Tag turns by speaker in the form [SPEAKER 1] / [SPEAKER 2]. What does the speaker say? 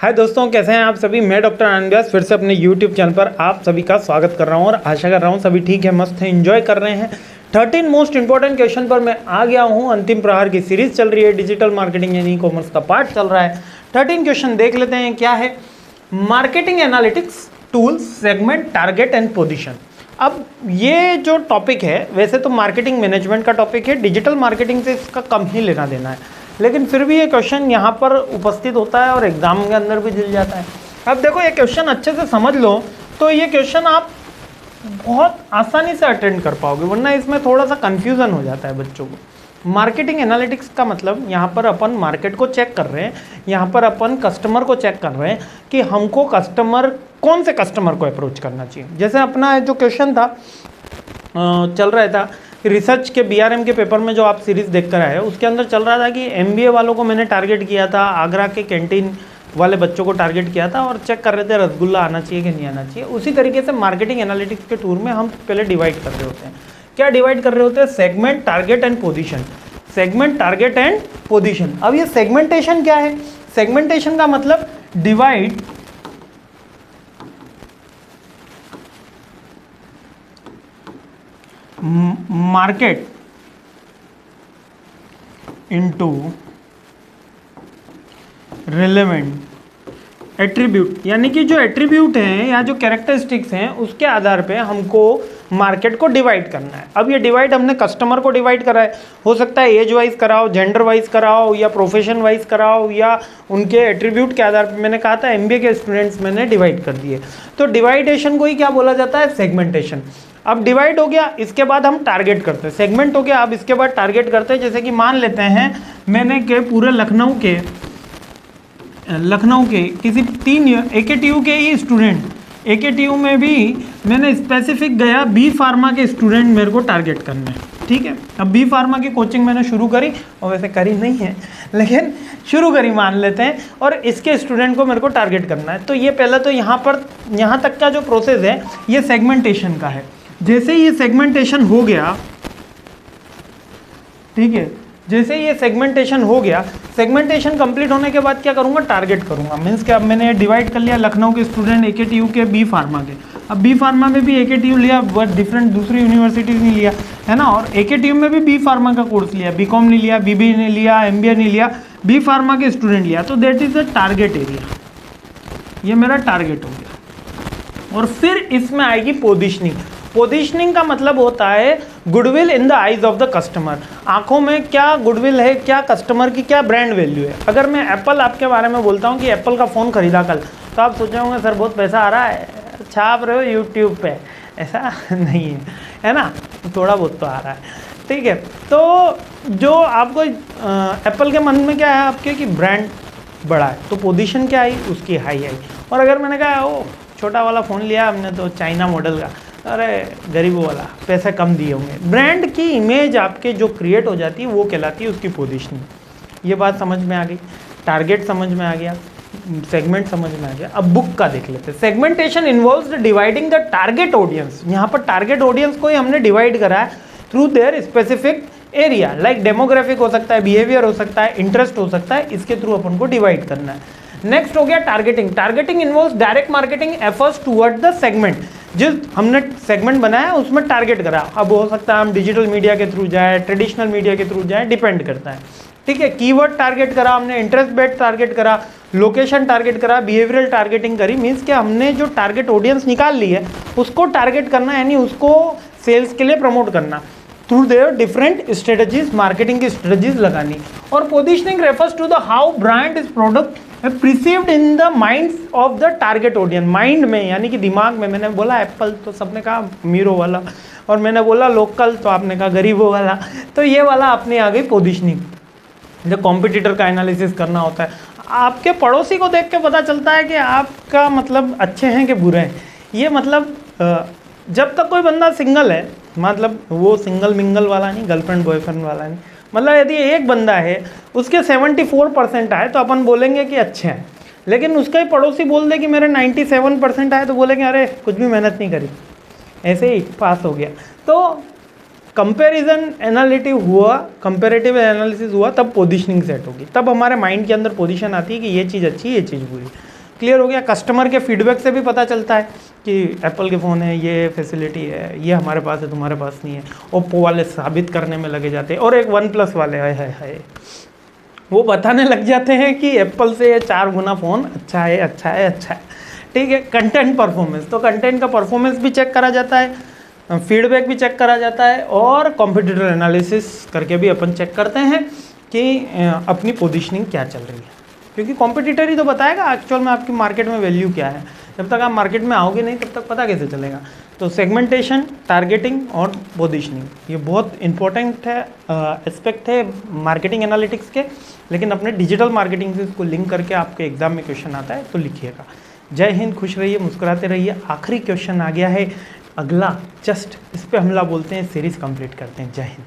[SPEAKER 1] हाय दोस्तों, कैसे हैं आप सभी। मैं डॉक्टर आनंद व्यास फिर से अपने यूट्यूब चैनल पर आप सभी का स्वागत कर रहा हूं और आशा कर रहा हूं सभी ठीक है, मस्त है, एंजॉय कर रहे हैं। 13 मोस्ट इंपॉर्टेंट क्वेश्चन पर मैं आ गया हूं। अंतिम प्रहार की सीरीज चल रही है, डिजिटल मार्केटिंग यानी कॉमर्स का पार्ट चल रहा है। 13 क्वेश्चन देख लेते हैं। क्या है? Marketing analytics tools, segment, target and position. अब ये जो टॉपिक है, वैसे तो मार्केटिंग मैनेजमेंट का टॉपिक है, डिजिटल मार्केटिंग से इसका कम ही लेना देना है, लेकिन फिर भी ये क्वेश्चन यहाँ पर उपस्थित होता है और एग्जाम के अंदर भी दिल जाता है। अब देखो, ये क्वेश्चन अच्छे से समझ लो तो ये क्वेश्चन आप बहुत आसानी से अटेंड कर पाओगे, वरना इसमें थोड़ा सा कंफ्यूजन हो जाता है बच्चों को। मार्केटिंग एनालिटिक्स का मतलब यहाँ पर अपन मार्केट को चेक कर रहे हैं, यहाँ पर अपन कस्टमर को चेक कर रहे हैं कि हमको कौन से कस्टमर को अप्रोच करना चाहिए। जैसे अपना जो क्वेश्चन था चल रहा था रिसर्च के बीआरएम के पेपर में, जो आप सीरीज देख कर आए, उसके अंदर चल रहा था कि एमबीए वालों को मैंने टारगेट किया था, आगरा के कैंटीन वाले बच्चों को टारगेट किया था और चेक कर रहे थे रसगुल्ला आना चाहिए कि नहीं आना चाहिए। उसी तरीके से मार्केटिंग एनालिटिक्स के टूर में हम पहले डिवाइड कर रहे होते हैं। क्या डिवाइड कर रहे होते हैं? Segment, target and position. Segment, target and position. अब ये सेगमेंटेशन क्या है? सेगमेंटेशन का मतलब divide market into relevant attribute, यानी कि जो एट्रीब्यूट हैं या जो कैरेक्टरिस्टिक्स हैं उसके आधार पे हमको मार्केट को डिवाइड करना है। अब ये डिवाइड हमने कस्टमर को डिवाइड करा है, हो सकता है एज वाइज कराओ, जेंडर वाइज कराओ या प्रोफेशन वाइज कराओ या उनके एट्रीब्यूट के आधार पे। मैंने कहा था एमबीए के स्टूडेंट्स मैंने डिवाइड कर दिए, तो डिवाइडेशन को ही क्या बोला जाता है? सेगमेंटेशन। अब डिवाइड हो गया, इसके बाद हम टारगेट करते हैं। सेगमेंट हो गया, अब इसके बाद टारगेट करते हैं। जैसे कि मान लेते हैं मैंने के पूरे लखनऊ के किसी 3 एकेटीयू के ही स्टूडेंट, एकेटीयू में भी मैंने स्पेसिफिक गया बी फार्मा के स्टूडेंट मेरे को टारगेट करना है, ठीक है। अब बी फार्मा की कोचिंग मैंने शुरू करी, और वैसे करी नहीं है लेकिन शुरू करी मान लेते हैं, और इसके स्टूडेंट को मेरे को टारगेट करना है। तो ये पहले तो यहाँ तक का जो प्रोसेस है ये सेगमेंटेशन का है। जैसे ये सेगमेंटेशन हो गया, ठीक है, जैसे ये सेगमेंटेशन हो गया, सेगमेंटेशन कंप्लीट होने के बाद क्या करूंगा? टारगेट करूंगा। मीन्स कि अब मैंने डिवाइड कर लिया लखनऊ के स्टूडेंट एकेटीयू के बी फार्मा के। अब बी फार्मा में भी एकेटीयू लिया, बट डिफरेंट दूसरी यूनिवर्सिटीज नहीं लिया, है ना। और एकेटीयू में भी बी फार्मा का कोर्स लिया, बीकॉम नहीं लिया, बीबी नहीं लिया, एमबीए नहीं लिया, बी फार्मा के स्टूडेंट लिया। तो that is the target area, ये मेरा टारगेट हो गया। और फिर इसमें आएगी पोजिशनिंग। पोजिशनिंग का मतलब होता है goodwill in the eyes of the customer. आंखों में क्या गुडविल है, क्या कस्टमर की क्या ब्रांड वैल्यू है। अगर मैं एप्पल आपके बारे में बोलता हूँ कि एप्पल का फ़ोन खरीदा कल, तो आप सोच रहे होंगे सर बहुत पैसा आ रहा है, छाप रहे हो यूट्यूब पे, ऐसा नहीं है ना, थोड़ा बहुत तो आ रहा है, ठीक है। तो जो आपको एप्पल के मन में क्या है आपके कि ब्रांड बड़ा है, तो पोजीशन क्या आई? उसकी हाई आई। और अगर मैंने कहा ओ छोटा वाला फ़ोन लिया हमने तो चाइना मॉडल का, अरे गरीबों वाला, पैसे कम दिए होंगे। ब्रांड की इमेज आपके जो क्रिएट हो जाती है वो कहलाती है उसकी पोजीशनिंग। ये बात समझ में आ गई, टारगेट समझ में आ गया, सेगमेंट समझ में आ गया। अब बुक का देख लेते हैं। Segmentation involves the dividing the target audience. यहाँ पर टारगेट ऑडियंस को ही हमने डिवाइड करा है through their specific area, like demographic हो सकता है, बिहेवियर हो सकता है, इंटरेस्ट हो सकता है, इसके थ्रू अपन को डिवाइड करना है। नेक्स्ट हो गया targeting. Targeting involves direct marketing efforts toward the segment. जिस हमने सेगमेंट बनाया उसमें टारगेट करा। अब हो सकता है हम डिजिटल मीडिया के थ्रू जाए, ट्रेडिशनल मीडिया के थ्रू जाए, डिपेंड करता है, ठीक है। कीवर्ड टारगेट करा हमने, इंटरेस्ट बेस्ड टारगेट करा, लोकेशन टारगेट करा, बिहेवियरल टारगेटिंग करी। मीन्स कि हमने जो टारगेट ऑडियंस निकाल ली है उसको टारगेट करना, यानी उसको सेल्स के लिए प्रमोट करना through their different strategies, marketing की स्ट्रेटजीज लगानी। और positioning refers to the how brand is product perceived in the minds of the target audience. Mind में यानी कि दिमाग में। मैंने बोला एप्पल तो सबने कहा अमीरों वाला, और मैंने बोला लोकल तो आपने कहा गरीबों वाला। तो ये वाला अपनी आ गई पोजिशनिंग। जब कॉम्पिटिटर का एनालिसिस करना होता है, आपके पड़ोसी को देख के पता चलता है कि आपका मतलब अच्छे हैं कि बुरे हैं। ये मतलब जब तक कोई बंदा सिंगल है, मतलब वो सिंगल मिंगल वाला नहीं, गर्लफ्रेंड बॉयफ्रेंड वाला नहीं, मतलब यदि एक बंदा है उसके 74% आए तो अपन बोलेंगे कि अच्छे हैं, लेकिन उसका ही पड़ोसी बोल दे कि मेरे 97% आए तो बोलेंगे अरे कुछ भी मेहनत नहीं करी, ऐसे ही पास हो गया। तो कंपैरिजन कंपेरेटिव एनालिसिस हुआ, तब पोजीशनिंग सेट होगी, तब हमारे माइंड के अंदर पोजीशन आती है कि ये चीज़ अच्छी, ये चीज़ बुरी। क्लियर हो गया। कस्टमर के फीडबैक से भी पता चलता है कि एप्पल के फ़ोन है, ये फैसिलिटी है, ये हमारे पास है, तुम्हारे पास नहीं है। ओप्पो वाले साबित करने में लगे जाते हैं, और एक वन प्लस वाले है वो बताने लग जाते हैं कि एप्पल से 4 गुना फ़ोन अच्छा है, अच्छा है, अच्छा है। ठीक है। कंटेंट परफॉर्मेंस, तो कंटेंट का परफॉर्मेंस भी चेक करा जाता है, फीडबैक भी चेक करा जाता है, और कॉम्पिटिटर एनालिसिस करके भी अपन चेक करते हैं कि अपनी पोजीशनिंग क्या चल रही है, क्योंकि कॉम्पिटिटर ही तो बताएगा एक्चुअल में आपकी मार्केट में वैल्यू क्या है। जब तक आप मार्केट में आओगे नहीं तब तक पता कैसे चलेगा। तो सेगमेंटेशन, टारगेटिंग और पोजीशनिंग, ये बहुत इंपॉर्टेंट है एस्पेक्ट है मार्केटिंग एनालिटिक्स के, लेकिन अपने डिजिटल मार्केटिंग से इसको लिंक करके आपके एग्जाम में क्वेश्चन आता है तो लिखिएगा। जय हिंद, खुश रहिए, मुस्कुराते रहिए। आखिरी क्वेश्चन आ गया है अगला, जस्ट इस पे हमला बोलते हैं, सीरीज कंप्लीट करते हैं। जय हिंद।